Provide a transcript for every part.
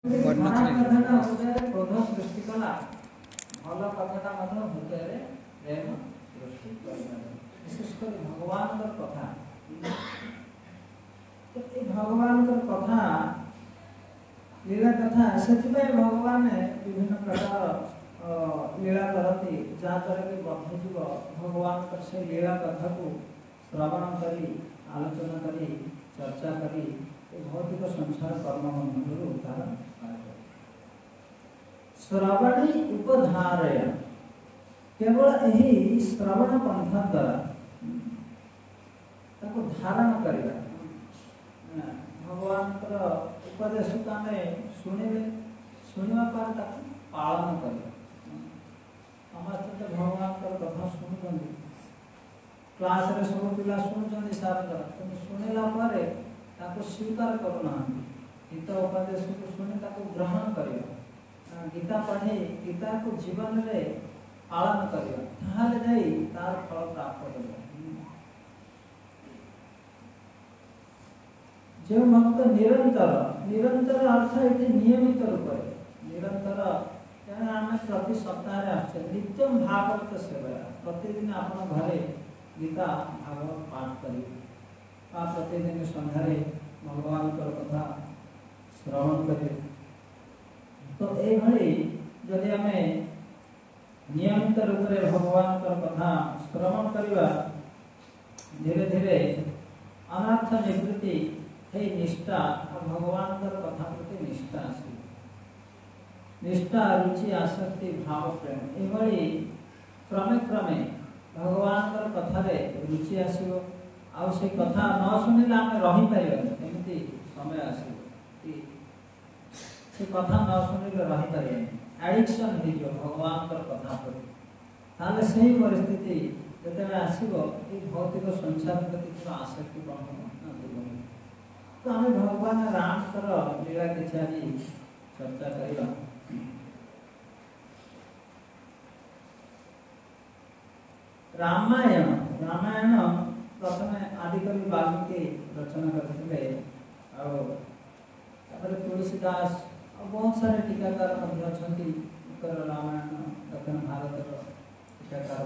क्रोध सृष्टि कला भल कथा हृदय प्रेम सृष्टि विशेषकर भगवान कथा भगवान कथा लीला कथा से भगवान विभिन्न प्रकार लीला करती जहाँद्वारा कि बद्धजीव भगवान से लीला कथा को श्रवण करी आलोचना करी चर्चा करी भौतिक संसार कर्म बंधन उद्धार श्रवणी उपधारय केवल यही श्रवण पंथा द्वारा धारण करवा भगवान उपदेश को आम शुणिले शुणा पर पालन कर समस्त तो भगवान कथा शुणुं क्लास रे सब पिला शुणुं सार शुणिला स्वीकार करना गीता उपदेश को शुणी ग्रहण कर गीता पढ़े गीता को जीवन में पालन करवा तार फल प्राप्त कर जो भक्त निरंतर निरंतर अर्थ ये नियमित रूप निरंतर आम प्रति सप्ताह नित्यम भागवत सेवा प्रतिदिन आप घरे गीता भागवत पाठ करें प्रतिदिन सन्धारे भगवान कथा श्रवण करें तो यही जदि आम नियमित रूप से भगवान कथा श्रवण करवा धीरे धीरे अनर्थ निवृत्ति है निष्ठा भगवान कथा प्रति निष्ठा आस निष्ठा रुचि आसक्ति भाव प्रेम यही क्रमे क्रमे भगवान कथार रुचि आसो आउ से कथा न शुणिले आम रही पार एमती समय आसे कथा न शुणिले रही पार एडिक्शन हो भगवान कथा प्रति ताले सही परिस्थिति जो आसो भौतिक संसार प्रति आसक्ति तो आम भगवान राम लीला किसी आज चर्चा करवा रामायण रामायण प्रथम आदिकवि वाल्मीकि रचना करते तुलसीदास और बहुत सारे टीकाकार अच्छा रामायण दक्षिण भारत टीकाकार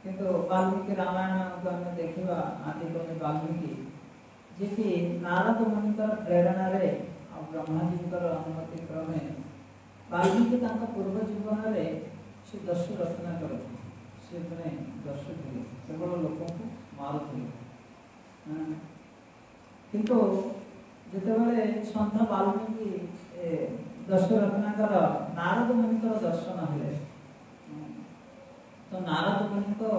किंतु वाल्मीकि रामायण को आम देखा आदिकवि वाल्मीकि जी कि नारद मुनिकर प्रेरणा रे ब्रह्माजी अनुमति क्रमे वाल्मीकि पूर्व जीवन में से दस्यु रचना करते से दस्यु थे केवल लोक मारुले किंतु जितेबाला सन्थ वाल्मीकि दस्यु रत्नाकर नारद मुनिकर दर्शन है तो नारद मुनि को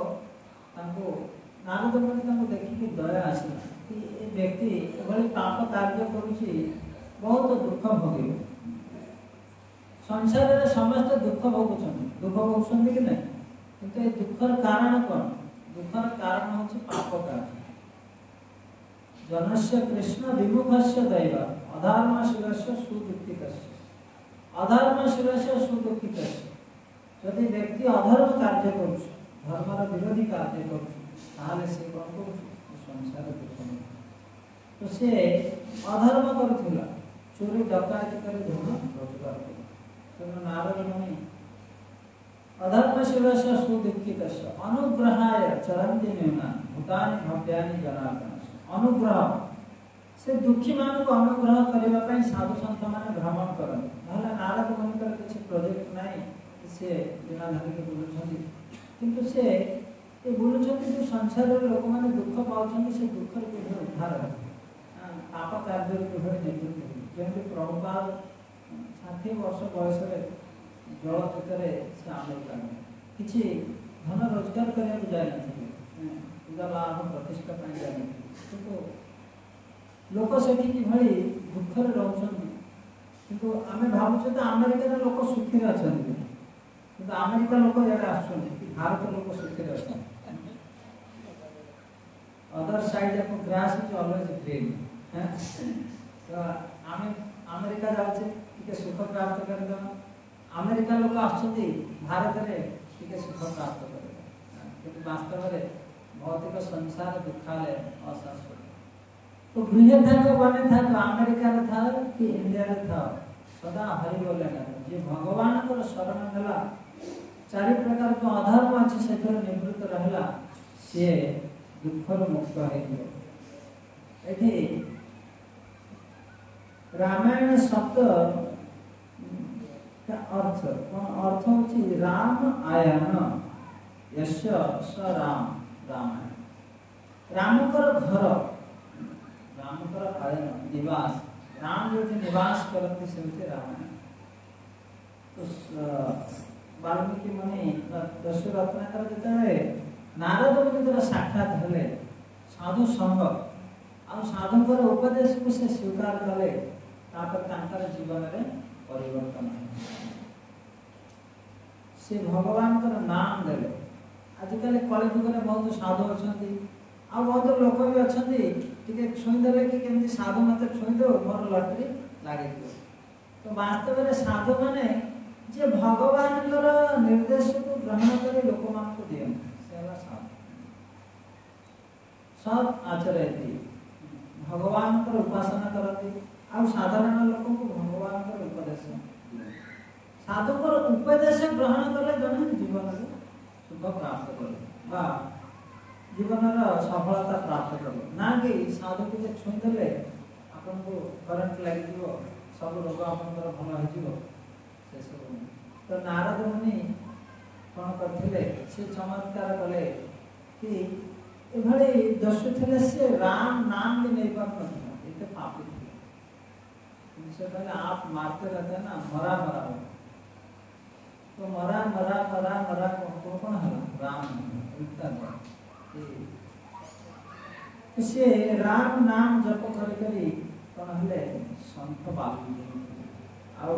नारद मुनि देखिए दया आसला कि ये व्यक्ति एभली पाप कार्य करुच्ची बहुत दुख भोग संसार में समस्त दुख भोगुं कि नहीं किंतु ये दुखर कारण कौन दुखर कारण हूँ पाप कार्य जनस्य कृष्ण विमुखस्य दैव अधर्मशीलस्य सुदुःखितस्य अधर्मशीलस्य सुदुःखितस्य यदि व्यक्ति अधर्म कार्य करुच्ची धर्मर विरोधी कार्य करुच्ची से कौन कर संसार दुख तो से अधर्म करुला चोरी डकायती कर धन रोजगार कर नारद मुनि अधर्मशील सुदुखित अनुग्रहाय चरंती न्यूना भूतानि भव्यानि जनार्दन अनुग्रह से दुखी मान को अनुग्रह करने साधु सन्त मैंने भ्रमण करते ना नारद मुनिकर किसी प्रोजेक्ट नाई से बिना धरिक बुलूं किंतु से बुलूं जो संसार लोक मैंने दुख पाँच से दुख उद्धार पाप कार्य निवृत्ति जमी प्रभुपाद 60 वर्ष बयस जल भितर से आमेरिका किसी धन रोजगार करने को जाए पूजा लाभ प्रतिष्ठा जाए किंतु लोक से दुखरे रोचु आम भावुँ तो अमेरिकार लोक सुखी अच्छा कि अमेरिका लोक इधर भारत लोक सुखी अच्छा other side of grass is always green तो आम अमेरिका जाऊे सुख प्राप्त कर अमेरिका लोक भारत में सुख प्राप्त कर वास्तव में भौतिक संसार दुखालय अशाश्वत तो गृह था बने था तो अमेरिका था कि इंडिया था सदा हरि बोले जे भगवान को शरण नेला चारि प्रकार जो अधर्म अच्छे से निवृत्त रहला सी दुखर मुक्त है। रामायण शब्द का अर्थ होची राम आयन यश स राम रामायण रामकर घर रामकर आयन निवास राम जो निवास करते से रामायण। तो वाल्मीकि मुनि दस्यु रत्नाकर जिते नारद मुनि साक्षात हेले साधु संग आ साधुकर उपदेश को से स्वीकार कले जीवन में परिवर्तन से भगवान नाम देले। आजिकल कलिजुग में बहुत साधु अच्छा आ बहुत लोक भी अच्छा छुईदे कि केमती साधु मत छुईद मोर लटरी लगे। तो वास्तव में साधु मैंने जे भगवान निर्देश को ग्रहण कर लोक मान दिए से साधु सब आचर्य भगवान उपासना करती आ साधारण लोक को भगवान उपदेश साधु उपदेश ग्रहण कले जन जीवन में सुख प्राप्त कर जीवन सफलता प्राप्त कर ना कि साधु को छुईदे आपन को करंट लगे सब रोग आप भल हो तो नारद मुनि कौन करते से चमत्कार कले कि ये दस्यु थे से राम नाम भी नहीं पाते ये पापी थे पहले आप मारते रहते ना मरा मरा तो मरा मरा मरा मरा कौन है राम उल्टा से राम नाम जप करी कौन है संत वाल्मीकि आओ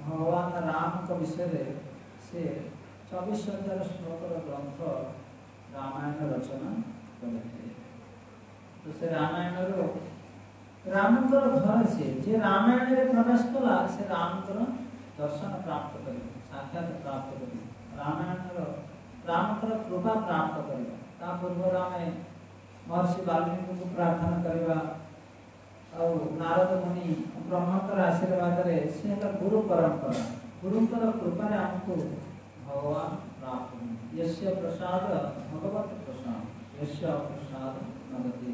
भगवान राम का विषय से 24,000 श्लोक ग्रंथ रामायण रचना करते। तो से रामायण रामकर घर से जे रामायण रे प्रवेश कला से रामकर दर्शन प्राप्त कर साक्षात प्राप्त कर रामायण रामकर कृपा प्राप्त कर पूर्व राम महर्षि वाल्मीकि को प्रार्थना करवा और नारद मुनि ब्रह्मकर आशीर्वाद रे से गुरु परंपरा गुरुकर कृपा रे हमको भगवान प्राप्त यस्य प्रसाद भगवत प्रसाद यस्य प्रसाद नगति।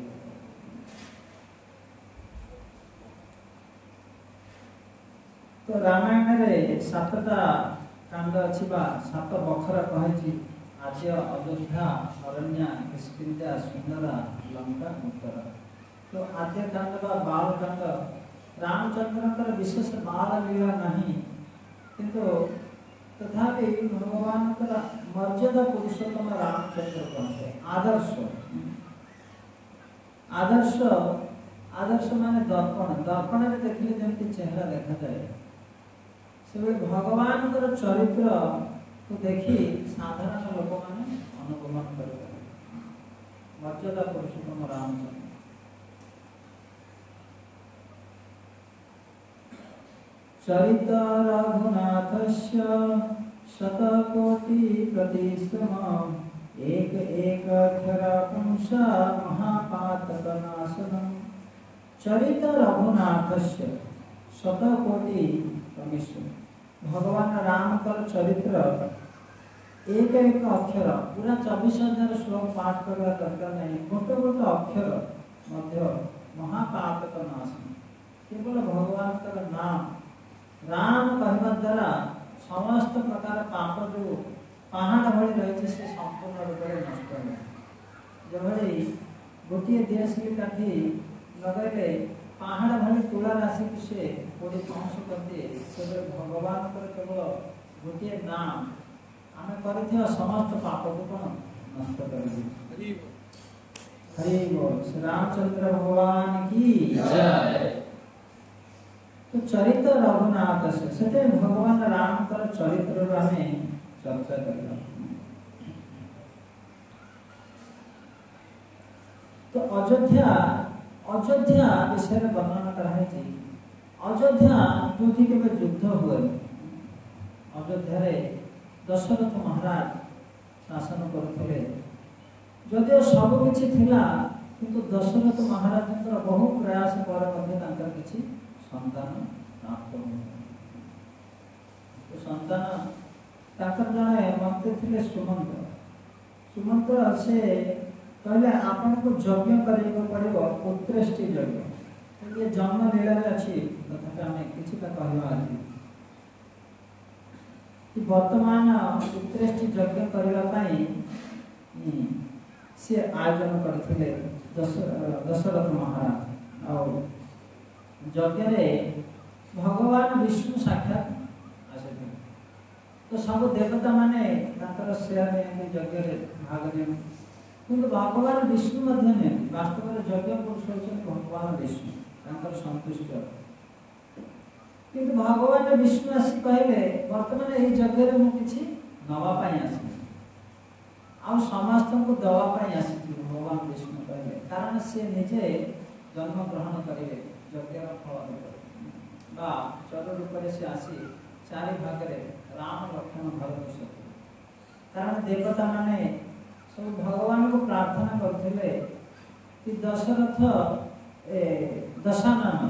तो रामायण रे 7टा कांड अछि बा 7 बखरा कहछि आद्य अयोध्या अरण्य किष्किंधा सुंदरा लंका उत्तरा। तो आद्य कांड बा बाल कांड रामचंद्र विशेष बाल लीला नहीं किंतु तथापि भगवान मर्यादा पुरुषोत्तम रामचंद्र कहते आदर्श आदर्श आदर्श माने दर्पण दर्पण में देखिले जमती चेहरा देखा जाए से भगवान चरित्र को देखी साधारण लोक माने अनुगमन कर मर्यादा पुरुषोत्तम रामचंद्र। चरित रघुनाथस्य शतकोटि प्रतिश्रम एक एक अक्षर पुंसा महापातकनाशनम। चरित रघुनाथस्य शतकोटि प्रतिश्रम भगवान राम का चरित्र एक एक अक्षर पूरा 24,000 श्लोक पाठ करवा दरकार नहीं गोटे गोटे अक्षर मध्य महापातकनाशन केवल भगवान का नाम राम कहवा द्वारा समस्त प्रकार पाप जो पहाड़ भली रही से संपूर्ण रूप से नष्ट हो जबरी गोटे देशी काठी लगे पहाड़ भली तुला राशि से कोड़ी पहुँच करते से भगवान केवल गोटे नाम आम कर समस्त पाप को कौन नष्ट कर हरि बोल श्री रामचंद्र भगवान की जय। तो चरित्र रघुनाथ से भगवान राम का चरित्र हमें चर्चा करना। तो अयोध्या अयोध्या विषय में वर्णन कराई अयोध्या जो युद्ध हुए अयोध्या दशरथ महाराज शासन करते जदिव सब किछि थिला किंतु दशरथ महाराज बहु प्रयास पर किछि संतान प्राप्त संतान ताकर जड़े मंत्री थे सुमंत सुमंत से कहले आपन को यज्ञ करने पड़ो उत्कृष्टि यज्ञ ये जन्म लीला अच्छी तथा आम कि कहवा आज कि वर्तमान उत्कृष्टि यज्ञ करने सी आयोजन करते दशरथ महाराज और यज्ञ भगवान विष्णु साक्षात आसे तो सब देवता माने शेयर नहीं यज्ञ भाग नहीं किंतु भगवान विष्णु वास्तव में यज्ञ पुरुष होती भगवान विष्णु संतुष्ट किंतु भगवान विष्णु आसी कहले वर्तमान यही यज्ञ मुझे नवापाई आसी आउ समस्त को दवापाई आसी भगवान विष्णु कहले कारण से निजे जन्म ग्रहण करेंगे यज्ञ फल बा चर रूप से आसी चारि भाग राम लक्ष्मण भरत शत्रु कारण देवता माने सब भगवान को प्रार्थना करते कि दशरथ दशानन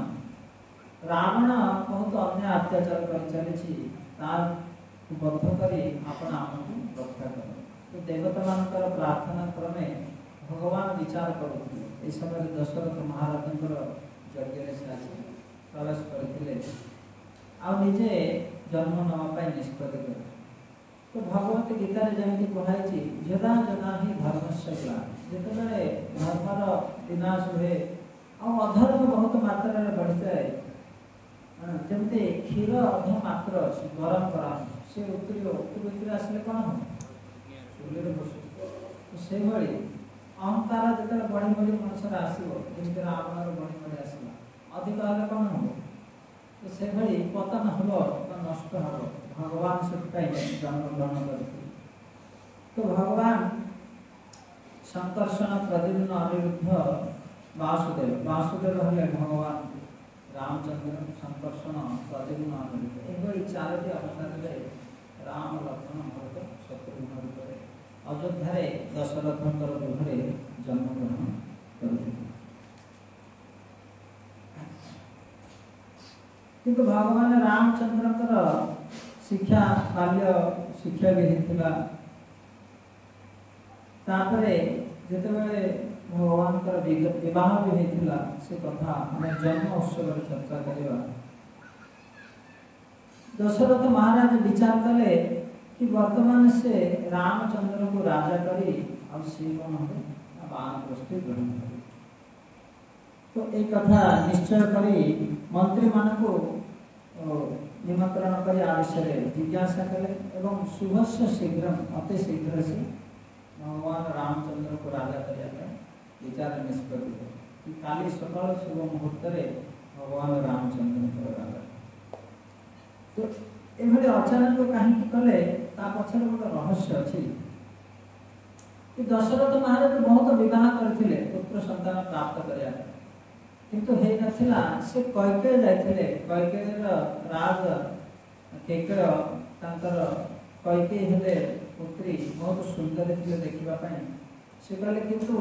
रावण बहुत अन्य अत्याचार कर चली बद्ध कर आमको रक्षा कर तो देवता मानकर प्रार्थना क्रमे भगवान विचार करुले समय दशरथ महाराज यज्ञ से आसी प्रवेश करते निजे जन्म नापी निष्पत्ति कर तो भगवत गीतार जमी कहुई जदा जदा ही धर्म से जिते धर्मर विनाश हुए अधर्म बहुत मात्रा बढ़ी जाए जमी क्षीर अध मात्र अच्छी गरम करा से उतरी आसले कौन हम चूल्हे बस से अहंकार जो बढ़ी बढ़ी मनुष्य आसो जमी रावण बढ़ी बढ़ी आसला अधिक हेल्ले कौन हम तो से पतन हम नष्ट हम भगवान से जन्म ग्रहण करते तो भगवान संकर्षण प्रद्युम्न अनिरुद्ध वासुदेव वासुदेव हेले भगवान रामचंद्र संकर्षण प्रद्युम्न अनिरुद्ध ये चारोटी अवतार राम लक्ष्मण भरत शत्रुघ्न रूप अयोध्या दशरथ गृह जन्म ग्रहण करते किंतु भगवान रामचंद्र शिक्षा बाल्य शिक्षा भी होता जिते भगवान विवाह भी होता से कथा आम जन्म उत्सव चर्चा करवा दशरथ महाराज विचार कले कि वर्तमान से रामचंद्र को राजा करी और सी कौन हम वानप्रस्थी ग्रहण कर तो एक कथा निश्चय करी मंत्री मान को निमंत्रण कर आविष्य जिज्ञासा कले एवं शुभस्य शीघ्र अति शीघ्र से भगवान रामचंद्र को राजा करने विचार निष्पत्ति कि काली सकाल शुभ मुहूर्त भगवान रामचंद्र को राजा तो ये अचानक कहीं कले पछे गोटे रहस्य अच्छी कि दशरथ महाराज बहुत विवाह करते पुत्र संतान प्राप्त करने किंतु हे नथिला से कैकेय जाइथिले कैकेयर राज केकय तांकर कैकेयी हेले पुत्री बहुत सुंदर थिले देखिबा पई से कहले किंतु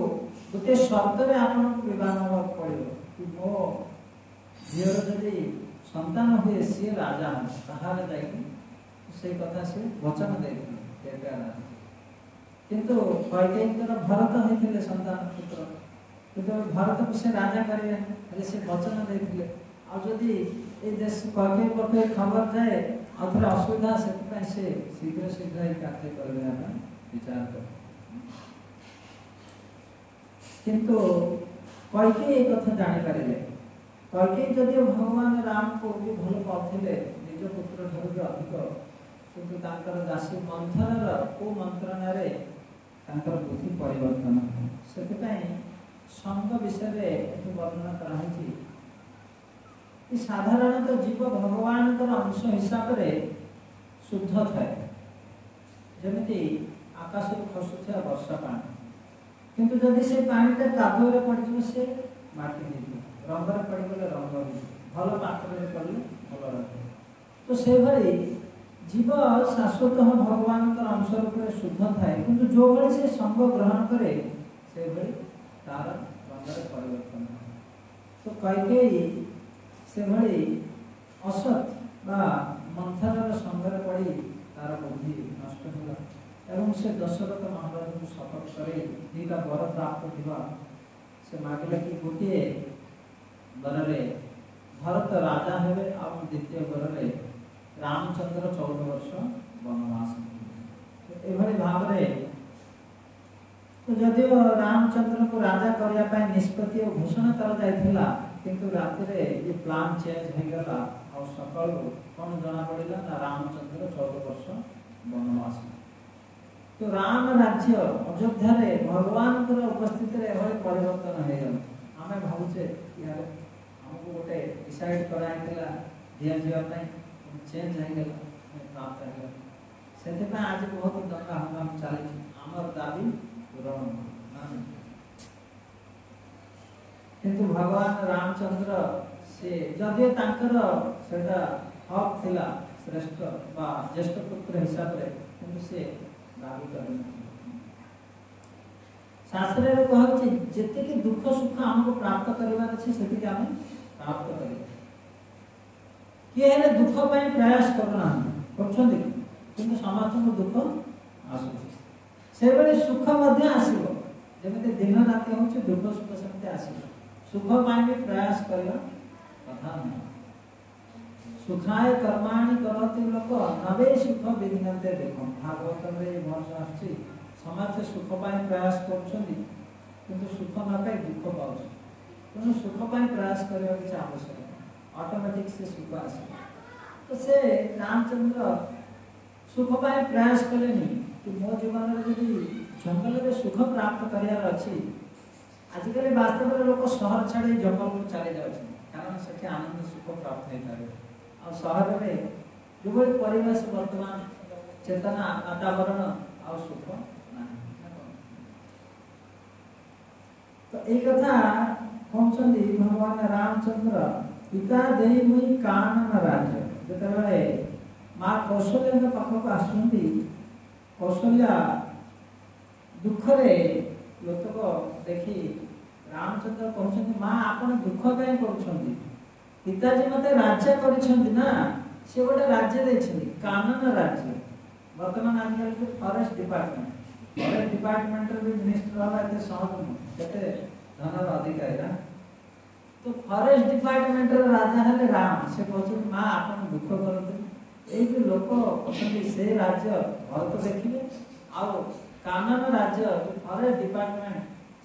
गोटे शर्त रे आपन को विवाह होबा पड़िबो कि मो झियर जदि संतान हुए सी राजा ताहाले जाई से कथा से वचन देथिले केकय किंतु कैकेयीकर भरत होइथिले संतान पुत्र किंतु भारत को से राजा करेंगे से वचन देते आदि ये देश कैकेयी पक्षे खबर जाए और थोड़ा असुविधा से शीघ्र शीघ्र ही कार्य करने विचार कर किंतु कैकेयी एक कथा जापर कैकेयी जदि भगवान राम को भी भल पाते निज पुत्र ठार भी अधिक किंतु दासी मंथर को मंत्रणा बुद्धि परिवर्तन से संग विषय वर्णना कराई कि साधारणतः जीव भगवान अंश हिसाब से शुद्ध थाए जमी आकाश खसुवा वर्षा पानी किंतु जदि से पानीटा कादुरे पड़ से माटी रंगर पड़गले रंग भल पात्र पड़े भल रहे तो से भाई जीव शाश्वत भगवान अंश रूप में शुद्ध थाए किंतु जो भाई से संग ग्रहण करे से भाई तार रंगर परिवर्तन तो कैकेयी से भली असत बा मंथर संगर पड़ी एवं से दशरथ महाराज को शपथ करे दीटा वर प्राप्त थिबा से मागिला कि गोटे वररे भरत राजा हेबे आ द्वितीय वररे रामचंद्र 14 वर्ष वनवास एभली भाव रे तो जदियो रामचंद्र को राजा करिया पाए निष्पत्ति और घोषणा कर जाइथिला किंतु रात रे ये प्लान चेंज हो गला और सकाळ कोन जना पड़िला ना रामचंद्र 14 वर्ष वनवास तो राम राज्य अयोध्या रे भगवान कर उपस्थिति रे एभली परिवर्तन हो गला हमें भाबुचे यार हमको गोटे डिसाइड कराइथिला दिया जिया पई चेंज हो गला प्राप्त हो गला सेते पे आज बहुत दंगा हंगामा चली हमर दाबी पूरण किंतु भगवान रामचंद्र से जदि तांकर सेटा हक थिला श्रेष्ठ बा ज्येष्ठ पुत्र हिसाब रे किंतु से दाबी करन शास्त्र रे कहछि जते कि दुख सुख हमको प्राप्त करबार अछि सेति के हम प्राप्त करियो कि हेले दुख पय प्रयास करना करछन किंतु समस्त को दुख आसु से बड़े सुख मध्य आसीबो जेमते दिन रात होछ दुख सुख समते आसीबो सुख पाए भी प्रयास करना कथा नहीं सुखाय कर्माणि करते लोक नवे सुख विघ्नते देखो भागवत रे वर्ष आछि समाज सुख पाए प्रयास करछनी किंतु सुख न पाए दुख पाउछ तो सुख पाए प्रयास करबा के आवश्यक ऑटोमेटिक से सुख आसे तो से रामचंद्र सुख पाए प्रयास करेनी कि मो जीवन रे यदि जंगल रे सुख प्राप्त करियार अछि आजिकल वास्तव में लोग शहर छाड़ी जंगल को चले जाउछ कारण सेठी आनंद सुख प्राप्त होई पारे और शहर में जो परिवेश वर्तमान चेतना वातावरण और सुख तो एक कथा कहउछंदी भगवान रामचंद्र पिता देई मुई कानन राज्य जेतबे मां कौशल्या के पाख को आसुंदी कौशल्या दुख रे लोक देखी रामचंद्र कहउछंदी मां आपण दुख काई करूछंदी पिताजी मते राज्य करिछंदी ना से गोटे राज्य देछंदी कानन राज्य वर्तमान आजकल के फॉरेस्ट डिपार्टमेंट रे मिनिस्टर वाला एते सहज केते धनर अधिकारी ना तो फॉरेस्ट डिपार्टमेंट रे राजा हले राम से कहउछंदी मां आपण दुख करते एई जो लोक अछंदी से राज्य भरत देखिले आ कानन राज्य फॉरेस्ट डिपार्टमेंट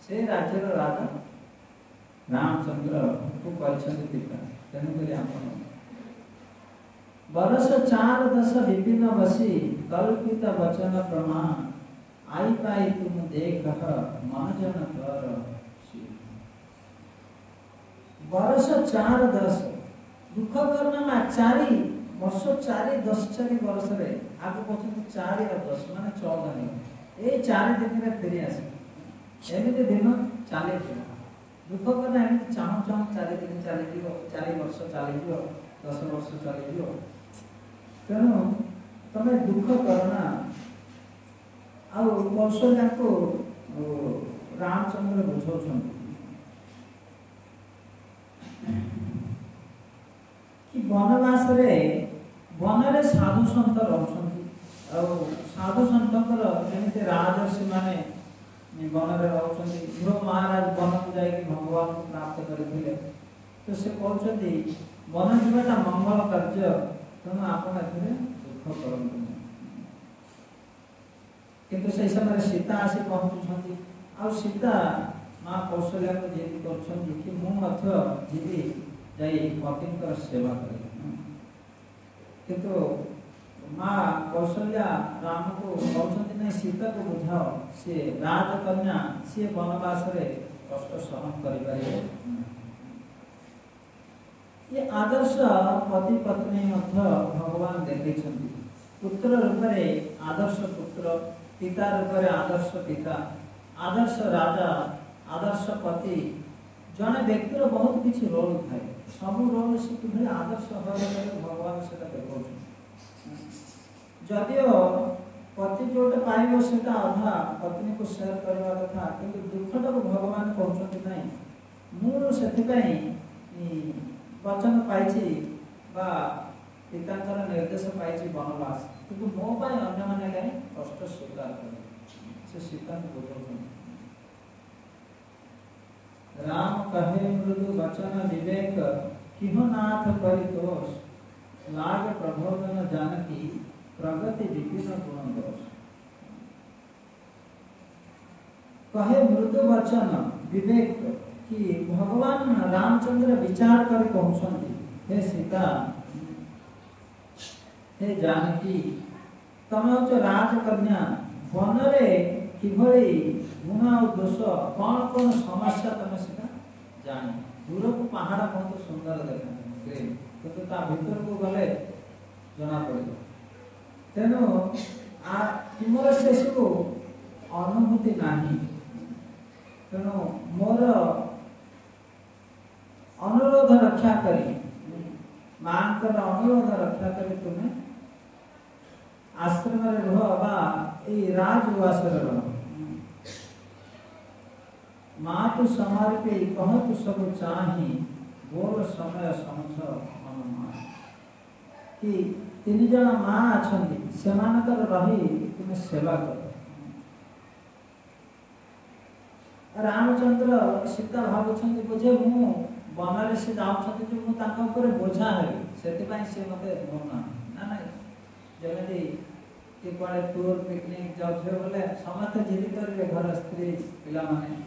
से राज्य राजा रामचंद्र को कहछंदी पिता तेनु करी आपण बरस 4 दश विपिन बसी कल्पित वचन प्रमाण आई पाई तुम देख मन जन कर बरस 4 दश दुख करना मा 4 वर्ष 4 10 4 वर्ष रे आगो पछन 4 और 10 माने 14 नहीं ए 4 दिन रे फेरी आसे एमिते दिन चाले दुख करना एमिते चाह 4 दिन चाले जीव 4 वर्ष चाले जीव 10 वर्ष चाले जीव तेणु तमे दुख करना आ कौशल्या को रामचंद्र बुझौछन कि वनवास रे वन रे साधु संत रहछंती आ साधु संतकर जेमिते राजर्षि माने वन रे रहछंती ध्रुव महाराज वन को जाई कि भगवान को प्राप्त करथिले तो से कहउछंती वन जीवटा मंगल कार्य तेणु आपण एथरे दुख करंतु किंतु से समय सीता आसी पहुंचुछंती आ सीता मां कौशल्या को जेति करछंती कि मु मध्य जीवी जाई पतिकर सेवा करी किंतु मां कौशल्या राम को कहछंती नहीं सीता को बुझाओ से राजकन्या से वनवास रे कष्ट सहन करि पारे ये आदर्श पति पत्नी मध्य भगवान देखैछंती पुत्र रूप रे आदर्श पुत्र पिता रूप रे आदर्श पिता आदर्श राजा आदर्श पति जने व्यक्तिर बहुत किछि रोल थाए सब रोल से किभली आदर्श होय भगवान सेटा देखौछन जदियो पति जोटा पाइबो सेटा अधा पत्नी को शेयर करबा कथा किंतु दुखटा को भगवान कहउछंती नहीं मु सेति पई वचन पाइछि बा पिताଙ୍କର निर्देश पाइछि वनवास किंतु मो पाई अन्य माने काई कष्ट स्वीकार करे से सीता को बुझौछन। राम कहे मृदु वचन विवेक किहो नाथ परितोष लाग प्रबोधन जानकी प्रगति विपिन गुण दोष। कहे मृदु वचन विवेक कि भगवान रामचंद्र विचार कर कहउछंती हे सीता हे जानकी तमे जो राजकन्या वनरे किभଳି गुण और दोष कौन कौन समस्या तमे सीता जान दूर को पहाड़ बहुत सुंदर देखा किंतु ता भीतर को गले जना पड़े तेनो आ तुमर से सब अनुभूति नाही तेनो मोर अनुरोध रक्षा करी मां कर अनुरोध रक्षा करी तुम्हें आश्रम रे रह बा ए राजवास रे रह मां तू समर्पे कह तू सब चाही बोल समय समझ अनुमान कि तीन जन मां अछंती सेमानकर रही तुम सेवा कर। रामचंद्र सीता भावुछंती बुझे मु बनरे से जाउछंती जे मु ताका ऊपर बोझा हेबी सेति पई से मते मना ना ना जेमति कि कोडे टूर पिकनिक जाउछे बोले समस्त जिद करबे घर स्त्री पिला माने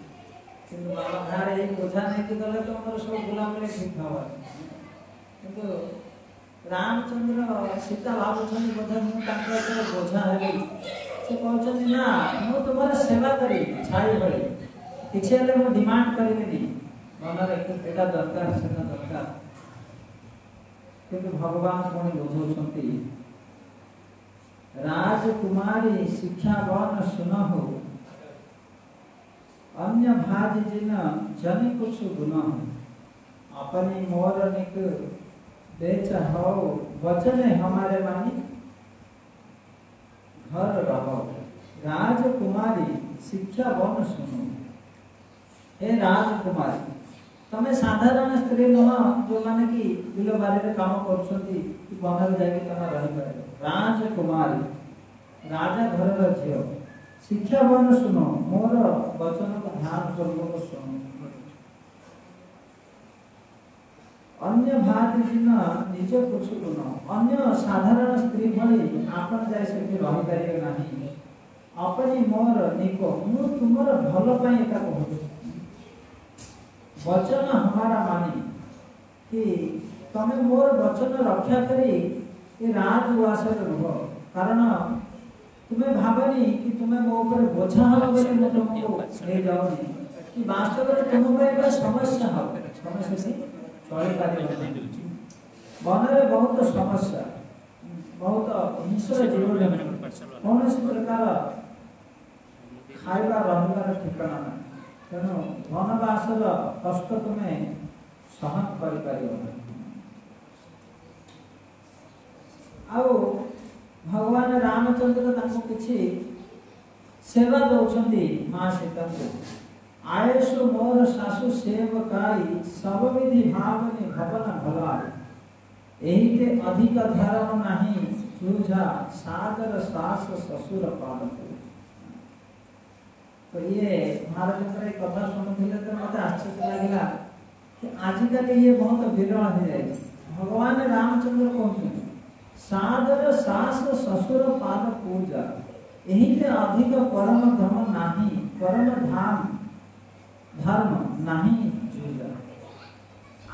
किंतु बाबा घरे एक बोझा नहीं कि गले तो हमर सब गुलाम ले ठीक हवा किंतु रामचंद्र सीता भावुछंती बोधे मु ताका ऊपर बोझा हेबी से कहउछंती ना मु तुम्हारा सेवा करी छाई भली किछे ले मु डिमांड करिनी मनरे एटा दरकार सेटा दरकार किंतु भगवान कोन बुझौछंती राजकुमारी शिक्षावान सुनहु अन्य भाज जिन जनि कुछ गुण अपनी मोर निक बेच हो वचन हमारे मानी घर रहो। राजकुमारी शिक्षावान सुनो हे राजकुमारी तमे साधारण स्त्री नह जो माने कि बिलो बारे रे काम करछंती कि बनर जाके तमे रहि पारे। राजकुमारी राजा घर र झियो शिक्षावान सुनो मोर वचन को ध्यान पूर्वक सुनो। अन्य भात जिन निज कुछ गुण अन्य साधारण स्त्री भली आपण जाय सेठी रहि पारे नाही अपनी मोर निको मु तुमर भलो पई एका कहू वचन हमारा मानी कि तमे मोर वचन रक्षा करी ए राजवास रह कारण तुम्हें भावनी कि तुम्हें मो ऊपर बोझा हो बोले मैं तुमको ले जाऊनी कि वास्तव में तुम पर एक समस्या हो समस्या से चली पारे वन रे बहुत समस्या बहुत हिंसक जीवन कौन सी प्रकार खाइबा रहबार ठिकाना ना तेणु वनवासर कष्ट तुम्हें सहन कर भगवान रामचंद्र ताको किछि सेवा दउछंती मां सीता को आयसु मोर सासु सेवकाई सब विधि भावनी भवन भलाई एही ते अधिक धर्म नाही जूझा सादर सास ससुर पालन। तो ये महाराज एक कथा सुनुथिले तो मते आश्चर्य लागिला कि आजिकल ये बहुत विरल हो जाय। भगवान रामचंद्र कहते सादर सास ससुर पाद पूजा एही ते अधिक परम धर्म नाही परम धर्म नाही जूझा।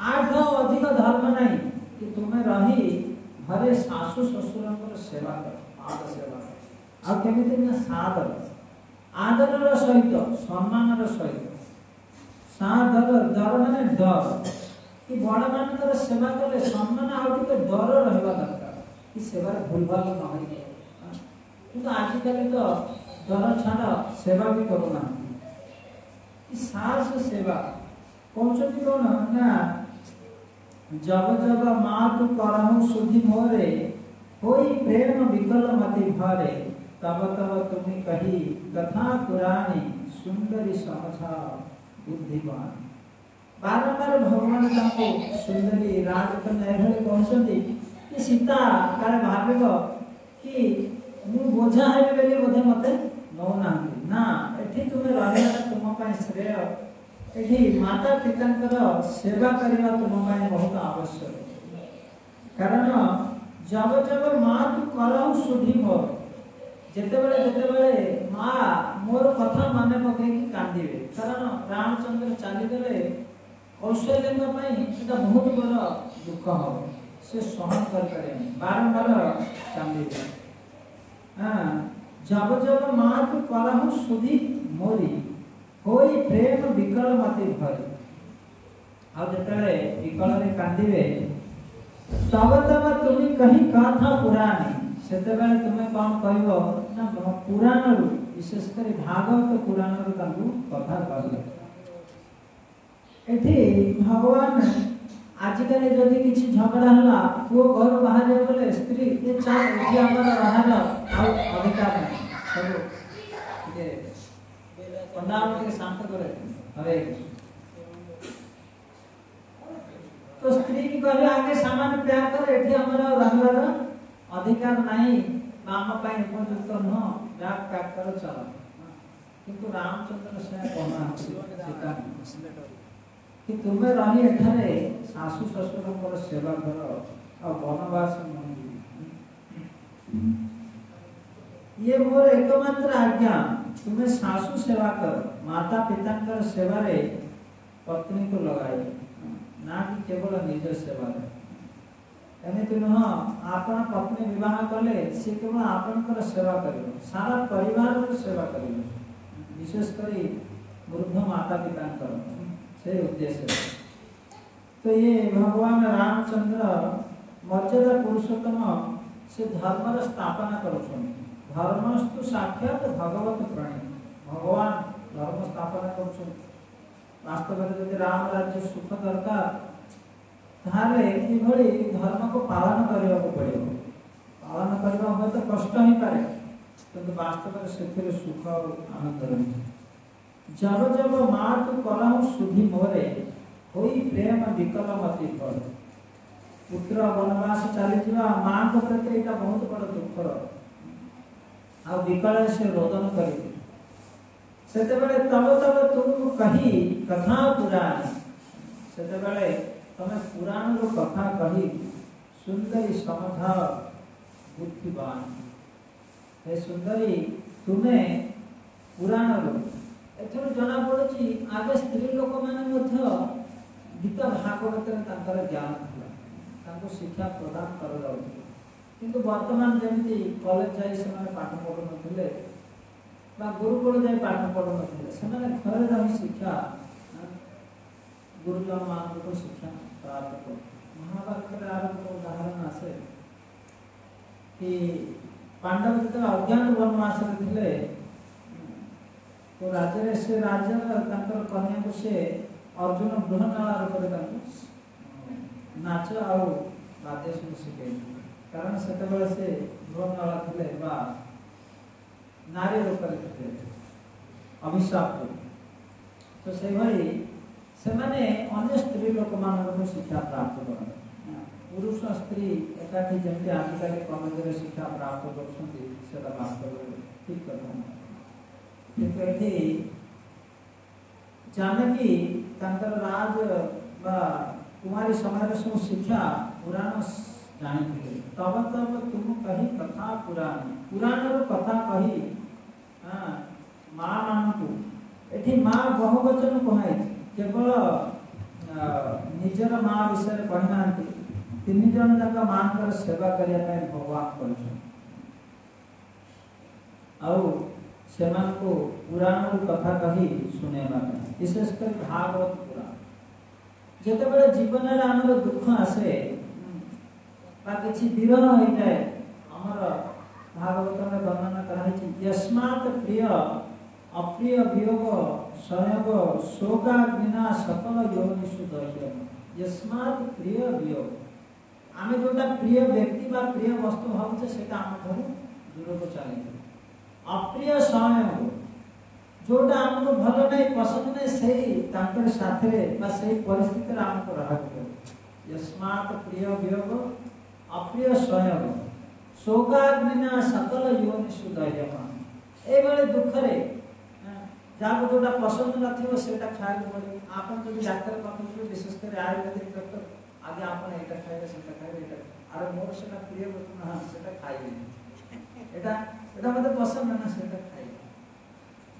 आठ अधिक धर्म नहीं कि तुम्हें रही घरे सासु ससुर सेवा कर पाद सेवा आ केमिति ना सादर आदर सहित सम्मान सहित सादर डर माने डर कि बड़ मानकर सेवा कले सम्मान आउ टिके डर रहबा दरकार कि सेवा भूल भाल न होई किंतु आजिकल तो डर छाड़ सेवा भी करूना कि सास सेवा पहुंचती कौन ना जब जब माँ तू करहु सुधि मोरे होई प्रेम विकल मति भरे तब तब तुम्हें कही कथा पुरानी सुंदरी समझा बुद्धिमान। बारंबार भगवान ताको सुंदरी राजकन्या एभली कहछंती कि सीता काले भाविब कि मु बोझा हेबे बेले बोधे मते नौ ना एठी तुमे रहला तुम पय श्रेय एठी माता पितांकर सेवा करबा तुम पय बहुत आवश्यक कारण जब जब माँ तू करहु सुधी मोर जेतेबेले माँ मोर कथा माने पकई कांदिबे कारण रामचंद्र चली गले कौशल्य पई एटा बहुत बड़ दुख हो से सहन कर करे बारंबार कांदिबे हां जब जब माँ तू करहु सुधी मोरी होई प्रेम विकल मते भरी आ जेतेबेले विकल रे कांदिबे तब तब तुम्हें कहीं कथा पुरानी सेते बेले तुम्हें कौन कहबो ना पुराण रु विशेष कर भागवत पुराण रु ताकू कथा कहले एठी भगवान आजिकल जदि किछि झगड़ा हला पुओ घर बाहर बोले स्त्री ये चार एठी हमर रहन आ अधिकार नहीं सब ये पंडाल के शांत करे हरे तो स्त्री की कहले आगे सामान त्याग कर एठी हमरा रहलार अधिकार नहीं नाम पाई उपयुक्त न त्याग त्याग कर चल किंतु रामचंद्र से कहना सीता कि तुम्हें रही एठारे सासु ससुर पर सेवा कर और वनवास ये मोर एकमात्र आज्ञा तुम्हें सासु सेवा कर माता पिता कर सेवा रे पत्नी को लगाई ना कि केवल निज सेवा एमती नुह आपण पत्नी विवाह कले से केवल आपनकर सेवा करियो सारा परिवार को सेवा करियो विशेष करी वृद्ध माता पिता कर से उद्देश्य तो ये भगवान रामचंद्र मर्यादा पुरुषोत्तम से धर्म स्थापना करुछन धर्मस्तु साक्षात भगवत प्रणय भगवान धर्म स्थापना करुछन वास्तव में यदि राम राज्य सुख दरकार ताले इभଳି धर्म को पालन करबा को पड़िबो पालन करबा हो तो कष्ट ही पारे किंतु वास्तव में सेथिरे सुख और आनंद रहे जब जब माँ तू करहु सुधी मोरे होई प्रेम विकल मति पर पुत्र वनवास चली जीवा माँ को प्रति एटा बहुत बड़ दुखर आ विकल से रोदन करी सेते बेले तब तब तुम कही कथा पुराण सेते बेले तमे पुराण रो कथा कही सुंदरी समझ बुद्धिवान हे सुंदरी तुमे पुराण रो एथरो जना पड़छि आगे स्त्री लोक माने मध्य गीता भागवत रे तांकर ज्ञान थिला तांको शिक्षा प्रदान कर जाउछि किंतु वर्तमान जेमिति कॉलेज जाई से पाठ पढु नथिले गुरुकुल जाए पाठ पढ़ु न घरे रही शिक्षा गुरुजन मान को शिक्षा प्राप्त कर महाभारत आरंभ उदाहरण आसे कि पांडव जो अज्ञान वनवास थे तो राज्य से राज्य कन्या को से अर्जुन बृहन्नाला रूप नाच और वाद्य शिखे कारण से बृहन्नाला थे नारी रूप अभिशाप तो से भाई से माने अन्य स्त्री लोक मान शिक्षा प्राप्त कर पुरुष स्त्री एकाठी जमी आजिकल कॉलेज शिक्षा प्राप्त कर वास्तव ठीक कथा किंतु जानकी राज कुमारी समय सब शिक्षा पुराण जानी तब तब तुम कही कथा पुराण कथा कही माँ मान को एठी माँ बहुवचन कहे केवल निजर माँ विषय कहना तीन जन जाक मां सेवा करने भगवान कर पुराण कथा कही शुणेबा विशेषकर भागवत पुराण जिते जीवन में आमर दुख आसे कि विरह हो जाए आमर भागवत में वर्णना कराई यस्मात् प्रिय अप्रिय वियोग संयोग शोकाग्निना सकल योनिषु दह्यम यस्मात् प्रिय वियोग आमे जोटा प्रिय व्यक्ति बा प्रिय वस्तु भावुचे सेटा आम दूर को चली अप्रिय संयोग जोटा हमको भल नहीं पसंद नहीं सही तांकर साथरे बा सही परिस्थिति रे हमको रहत यस्मात् प्रिय वियोग अप्रिय स्वयं शोकाग्निना सकल योनिषु दैर्यमान एभले दुख रे जहाँ जोटा पसंद नथिबो सेटा खाइ पड़े आपन जदि डाक्टर पाखु विशेषकर आयुर्वेदिक डॉक्टर आगे आपन एटा खाइबे सेटा खाइबे एटा अरे मोर सेटा प्रिय वस्तु ना सेटा खाइबे एटा मते पसंद ना सेटा खाइबे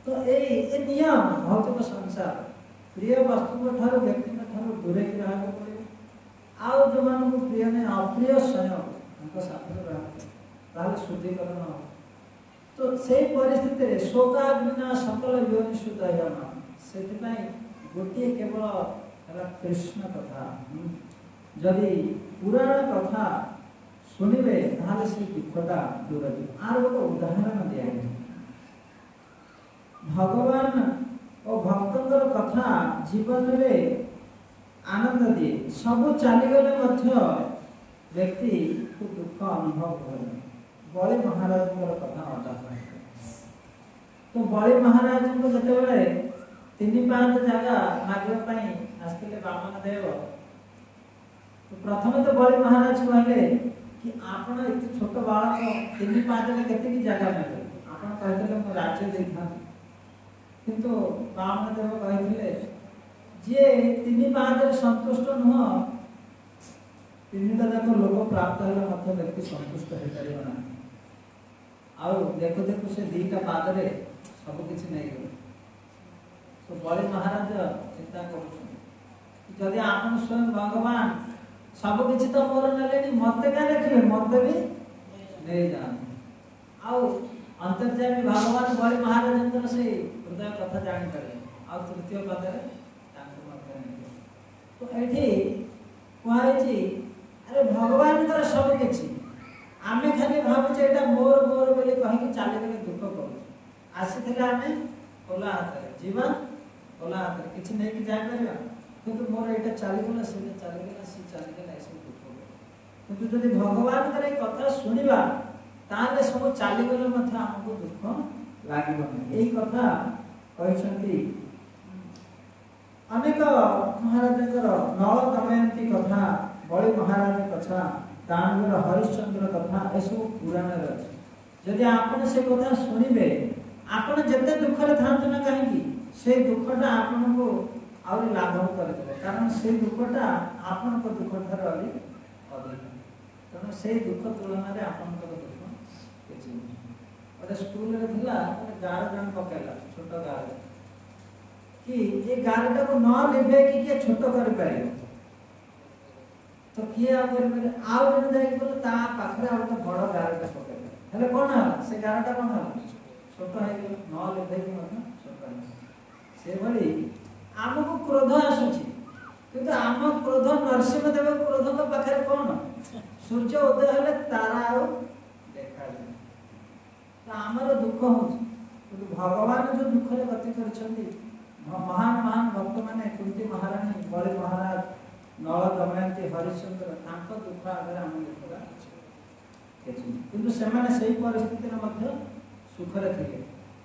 तो ए नियम भौतिक संसार प्रिय वस्तु को ठारो व्यक्ति को ठारो दूरे की रहबो पड़े आउ जो मान को प्रिय ने अप्रिय स्वयं उनका साथ में रहते ताले शुद्धिकरण हो तो सेही परिस्थिति रे शोकाग्निना सकल योनिषु दैर्यमान सेति पई गोटे केवल हला कृष्ण कथा जदि पुराण कथा सुनिबे ताले से दुखटा दूर हो आर एक उदाहरण दिया भगवान और भक्तंकर कथा जीवन रे आनंद दिए सब चलीगले व्यक्ति को दुख अनुभव करे बड़े महाराज कथा अटा तो बड़े महाराज को जते बेले तीन पांच जगह मागवा आसते बामन देव तो प्रथम तो बड़े महाराज कहले कि आपण एत छोट बालक तीन पांच केते जगह नेबे आपण कहते मो राज्य देखा किंतु बामन देव कहले जे तीन पांच संतुष्ट नुह तीनटा जाक लोक प्राप्त होला मध्य व्यक्ति संतुष्ट हो परिबो ना आउ देखो देखो से दीटा पाद रे सब किछ नै गयो तो बड़े महाराज चिंता करू जदि आपन स्वयं भगवान सब किछ तो मोर नलेनी मते का देखले मते भी नै जान आउ अंतर्यामी भगवान बड़े महाराज से हृदय कथा जान करे आउ तृतीय पद रे तो एठी कहै अरे भगवान कर सब किछि आमे खाली भाबु जे एटा मोर मोर बोली कहि कि चाले गले दुख करू आसीथिले आमे कोला हाथ जीवन कोला हाथ किछि नै कि जाय परबा किंतु मोर एटा चाली गला से चाली गला ऐसे दुख किंतु जदि भगवान कर कथा सुनिबा ताले सब चाली गले मथ हमको दुख लागिबो एई कथा कहिसंती अनेक महाराजकर नल दमयंती कथा बड़े महाराज कथा दानवीर हरिश्चंद्र कथा ऐसब पुराण अच्छे जदि आपन से कथा सुनिबे आपन जते दुख रे थांतु ना कहीं से दुखटा आपन को और लाघव कर देबे कारण से दुखटा आपन को दुख ठार अली अधिक कारण से दुख तुलना रे आपन को दुख किछि ओटे स्कूल रे थिला ओटे गार गान पकेला छोटा गार कि ये गारटा को न लिभे कि के छोट कर पारियो तो किए आ कर मेरे आउ जने जाई बोले ता पाखरे आ तो बड़ गारटा पकेला हेले कोन हला से गारटा कोन हला छोट है न लिभे कि मतलब छोट है से भली हमको क्रोध आसुची किंतु आम क्रोध नरसिंह देव क्रोध के पाखरे कोन सूर्य उदय हेले तारा आ देखा जाय तो हमर दुख हो किंतु भगवान जो दुख रे गति करछंती महान महान भक्त माने कुंती महारानी बड़े महाराज नल दमयंती हरिश्चंद्र तांको दुख आगे हम देखला किंतु से माने सही परिस्थिति रे मध्य सुख रे थिले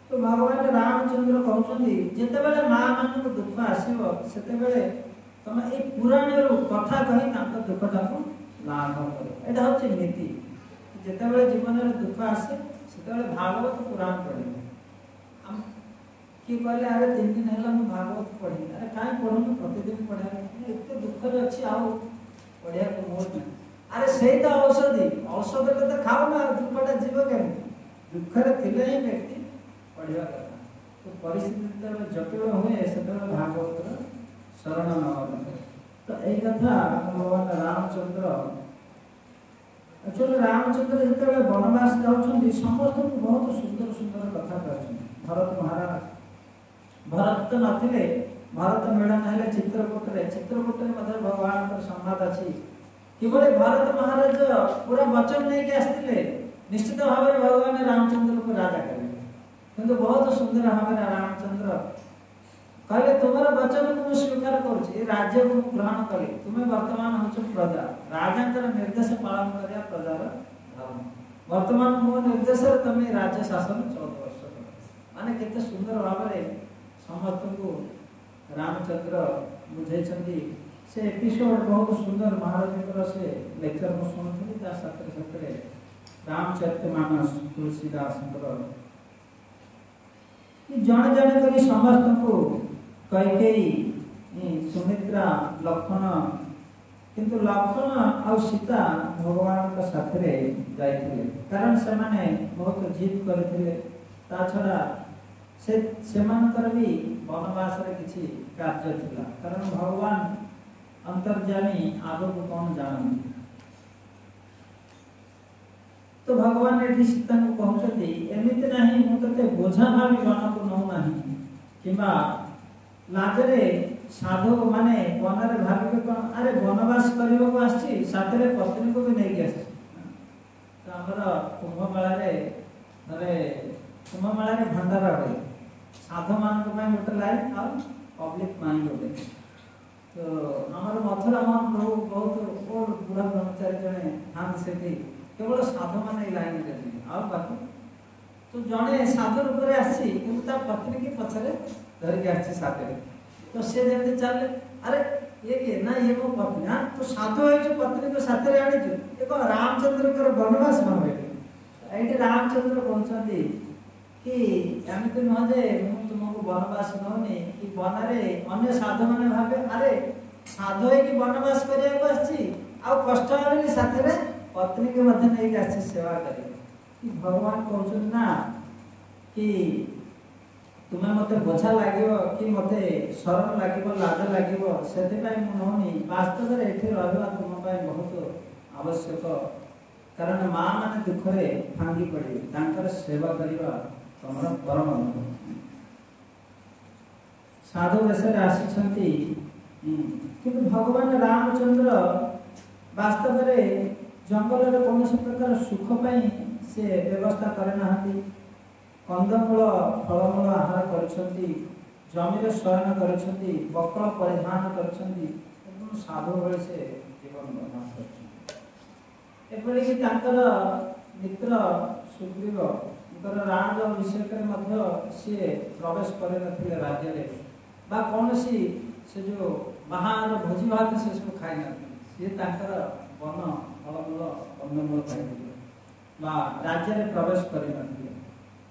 तो भगवान रामचंद्र कहउछंती जेते बेले मां मान को दुख आसीबो सेते बेले तमे ए पुराण रो कथा कहि तांको दुखटा को लाभ करो एटा होची नीति जेते बेले जीवन रे दुख आसे सेते बेले भागवत पुराण पढिबो हम कि कहले अरे 3 दिन हला हम भागवत पढ़ी अरे काई पढनु प्रतिदिन पढ़ा एते दुख रे अछि आउ पढ़िया को मोर नै अरे सेही तो औषधि औषध के तो खाओ ना दुखटा जीव के दुख रे थिले ही व्यक्ति पढ़िया कथा तो परिस्थिति तो जटिल होए सेते भागवत शरण न तो एई कथा भगवान रामचंद्र एक्चुअली रामचंद्र जते वनवास जाउछन समस्त को बहुत सुंदर सुंदर कथा कहछन भरत महाराज भरत तो नथिले भारत मिलन हेले चित्रकूट रे मध्य भगवान का संवाद अछि किबले भारत महाराज पूरा वचन नै के आस्तिले निश्चित भाव में भगवान रामचंद्र को राजा करेंगे किंतु बहुत सुंदर भाव रामचंद्र कहले तुम्हारा वचन को स्वीकार करूछि राज्य को ग्रहण करी तुम्हें वर्तमान होछ प्रजा राजांकर निर्देश पालन करिया प्रजार धर्म वर्तमान मो निर्देश रे तमे राज्य शासन 14 वर्ष कर माने केते सुंदर भाव रे समस्त को रामचंद्र बुझे छथि से एपिसोड बहुत सुंदर महाराज से लेक्चर को शुणुली साथ रामचरितमानस तुलसीदास जड़े जड़े कर समस्त को कैकेयी सुमित्रा लक्ष्मण किंतु लक्ष्मण और सीता भगवान का साथ जाइए कारण से माने बहुत जिद करते छड़ा से मानकर भी वनवास किसी कार्य थिला कारण भगवान अंतर्जामी आगो को कौन जानते तो भगवान ये सीता को कहते एमती ना मुझे बोझा भावी वन को नौ ना कि लाजरे साधु माने वन भावे कौन अरे वनवास करने को आसी पत्नी को भी नहीं आस कुंभमेला कुंभमेला भंडारा हुए साधु मान गोटे लाइन आ पब्लिक माइंड गोटे तो आमर मथुरा मोहन प्रभु बहुत बुढ़ा ब्रह्मचारी जड़े था से केवल साधु मान लाइन बाकी तो जड़े साधु रूप में आसी पत्नी की पछरे धरिक आते तो सी जमी चले अरे ये कि ना ये मो पत्नी हाँ तो साधु है पत्नी को साथ आनी ये कौन रामचंद्र वनवास भावे ये रामचंद्र कहते कि एमती नुह जे तुमको वनवास नौनी कि वन अन्य साधु मैंने भावे अरे साधु है कि वनवास करने कष्ट आने साथ पत्नी के मध्य नहीं आसी सेवा कर भगवान कहते ना कि तुम्हें मत बोझा लगे कि मत शरण लगे लाज लगे से नौनी वास्तव में ये रहा तुम बहुत आवश्यक कारण माँ मैंने दुखरे भांगी पड़े सेवा करने तुम परम साधु वेश आसी कि भगवान रामचंद्र वास्तव में जंगल में कौन प्रकार सुख से व्यवस्था करना कंदमूल फलमूल आहार करी शयन कर बकल परिधान कर साधु भाई से जीवन निर्माण कर मित्र सुग्रीव राज अभिषेक सी प्रवेश कर राज्य में कौन से जो बाहर भोजी भात से सब खाई ना सी वन फलमूल कंदमूल खाई राज्य में प्रवेश कर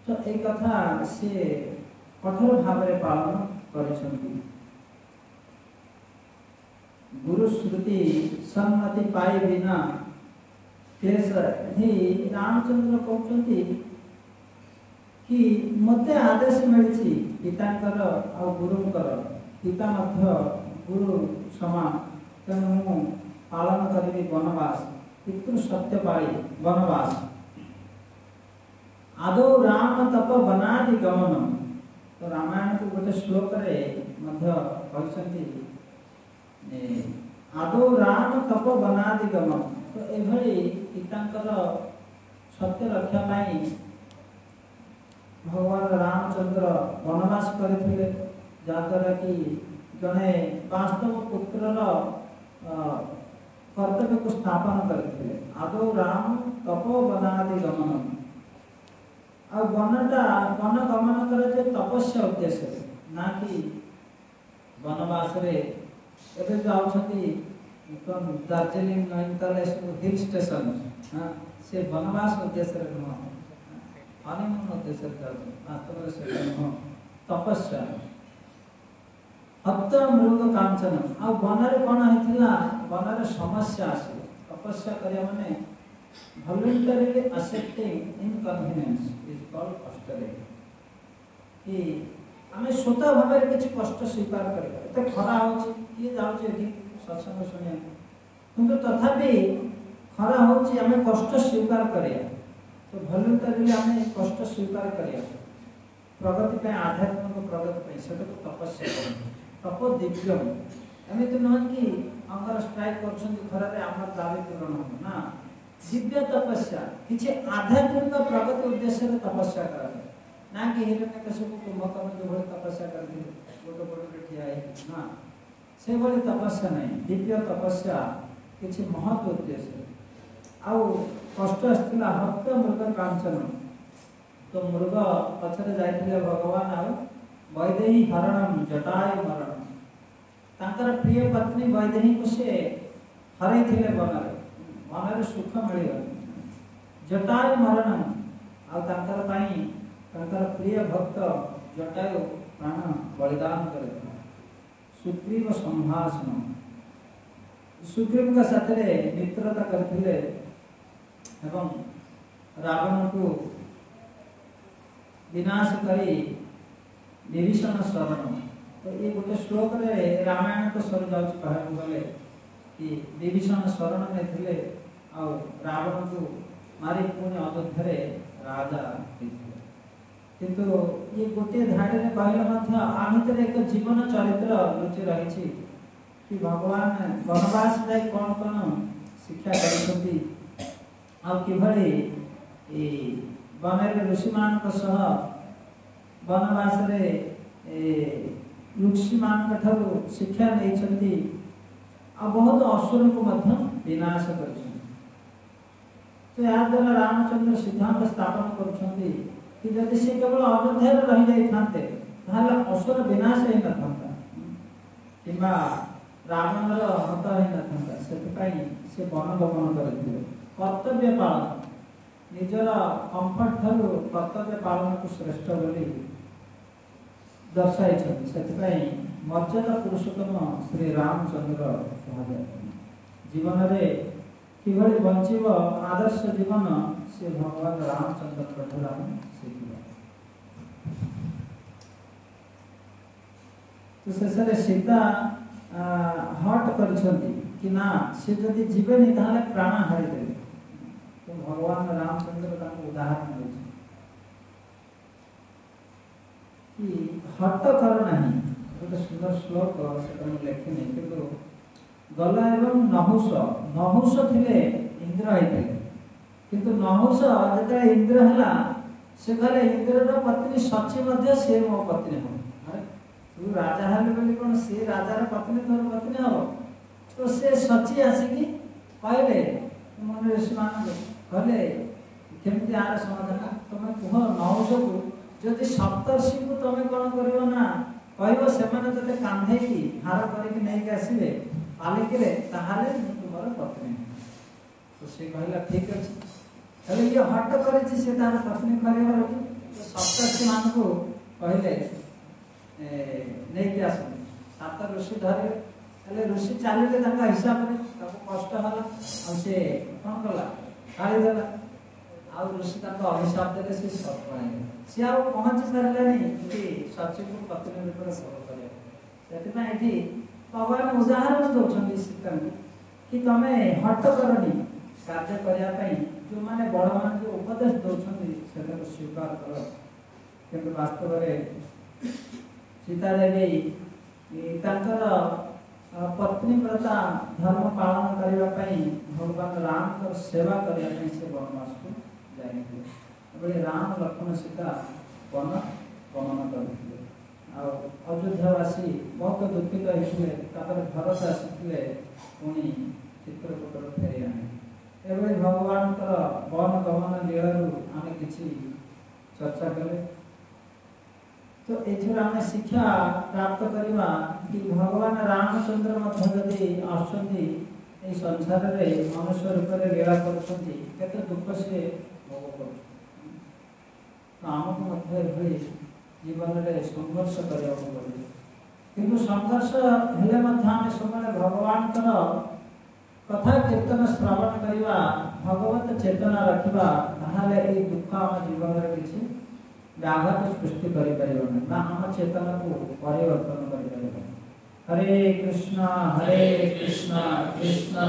तो एक कथा से कठोर भाव में पालन कर गुरु श्रुति सम्मति पाई बिना रामचंद्र कहते कि मते आदेश मिली पितांकर आ गुरुंकर पिता गुरु समान तेणु मु पालन करी वनवास पितृ सत्य पाई वनवास आदौ राम तप बनादि गमन तो रामायण को गोटे श्लोक आदौ राम तप बनादि गमन तो एभली पितांकर सत्य रक्षा पाई भगवान रामचंद्र वनवास करथिले जहाँद्वारा कि जड़े वास्तव पुत्रर कर्तव्य को स्थापन करथिले आदौ राम तप बनादि गमन आ वनटा वन गमन कर तपस्या उद्देश्य ना कि वनवास एवं जो दार्जिलिंग नैनीताल हिल स्टेशन हाँ से वनवास उद्देश्य नुह हनीमून उद्देश्य वास्तव से नुह तपस्या हत मृग कांचन आ वन कौन होता वन समस्या आस तपस्या कर माने voluntarily accepting inconvenience is called austerity कि आमे स्वतः भाव किसी कष्ट स्वीकार करबा एते खरा होची किए जाउची एठी सत्संग सुनिया किंतु तथापि खरा होची आमे कष्ट स्वीकार करिया तो voluntarily आमे कष्ट स्वीकार करिया प्रगति पे आध्यात्मिक प्रगति पे सेटा तो तपस्या तप दिव्यम एमे तो न कि अंगर स्ट्राइक करछन खरा रे हमर दाबी पूर्ण हो ना दिव्य तपस्या किसी आध्यात्मिक प्रगति उद्देश्य से तपस्या करा ना कि हिरण्यकश्यप को कुंभकर्ण जो बड़े तपस्या करते गोटे गोटे ठिया ना से बड़ी तपस्या नहीं दिव्य तपस्या किसी महत्व उद्देश्य आउ कष्ट आसला हत मृग कांचन तो मृग पछरे जाइथिले भगवान आ वैदेही हरणम जटाय मरण तांकर प्रिय पत्नी वैदेही को से हरई थिले बनरे सुख मिलगला जटायु मरण आ तांकर पाई तांकर प्रिय भक्त जटायु प्राण बलिदान कर सुग्रीव संभाषण सुग्रीव का साथ मित्रता करथिले एवं रावण को विनाश करी विभीषण शरण। तो ये गोटे श्लोक रे रामायण को सर जाउछ कहबो गले कि विभीषण शरण में थिले आ रावण को मारी पुणी अयोध्या रे राजा हेथिले। किंतु ये गोटे धाड़ी रे कहले मध्य आ भितर एक जीवन चरित्र लुचि रहिछि कि भगवान वनवास जाई कौन कौन शिक्षा करछथि आ किभଳି ए वनरे ऋषि मान को सह वनवास रे ऋषि मान ठारू शिक्षा नै छथि आ बहुत असुर को मध्य विनाश करछथि। तो या द्वारा रामचंद्र सिद्धांत स्थापन करछथि कि यदि से केवल अयोध्या रे रहि जाई थांते ताहले असुर विनाश हे न थांता किबा रावण हत ही न से वन गमन करथिले कर्तव्य पालन निजर कंफर्ट ठारू कर्तव्य पालन को श्रेष्ठ बोली दर्शाई छथि। से मर्यादा पुरुषोत्तम श्री रामचंद्र जीवन रे किभଳି बंचिव आदर्श जीवन से भगवान रामचंद्र ठारू हम शिखिबा। तो शेषे सीता हट कर कि ना से जदि जीवेनि ताहले प्राण हारि देबे। तो भगवान रामचंद्र का उदाहरण दे कि हट कर नहीं गोटे सुंदर श्लोक से लिखिनी किंतु गला एवं नहुष थिले इंद्र होते किंतु नहुष जब इंद्र है से कहले इंद्र पत्नी सची मध्य से मो पत्नी हो तू राजा हेले बोली कोन से राजार पत्नी तोर पत्नी हो। तो से सची आसिकी कहले मन ऋषिमान कहले केमती आर समाधान तुम कह नहुष को जदि सप्तर्षि को तुम कौन कर ना कह से ते कांधे की हार करके नहीं आसबे पालिके ताहले तुम पत्नी। तो से कहला ठीक अच्छे ये हट कर तार पत्नी कर सप्तर्षि मान को कहले नहीं आस सात ऋषि धरे ऋषि चलिए हिसाब से कष्ट है से कौन कला काढ़ीदेला आ ऋषि अभिशाप देते से सत सी आ पहुँची सारे कि सची को पत्नी रूप से भगवान उदाहरण दौरान सीता कि तुम हट करनी कार्य करने जो मैंने बड़ मान जो उपदेश दौरान से स्वीकार कर कि वास्तव में सीता देवी पत्नी प्रथा धर्म पालन करने भगवान राम को सेवा करने से वनवास को जाए राम लक्ष्मण सीता वन गमन करते अयोध्यावासी बहुत दुखित होते भरत आसते पुणी चित्रकूट फेरी आने भगवान वन गमन लीलू आम कि चर्चा कले। तो ये शिक्षा प्राप्त करवा कि भगवान रामचंद्र जदि आसुँच संसार में मनुष्य रूप में लीला करते दुख से भोग कर आमको जीवन में संघर्ष करने पड़े किंतु संघर्ष हेले आम सब भगवान कथा कीर्तन श्रवण करवा भगवत चेतना रखा ताहले ये दुख आम जीवन में किसी व्याघात सृष्टि ना आम चेतना को परिवर्तन कर। हरे कृष्ण कृष्ण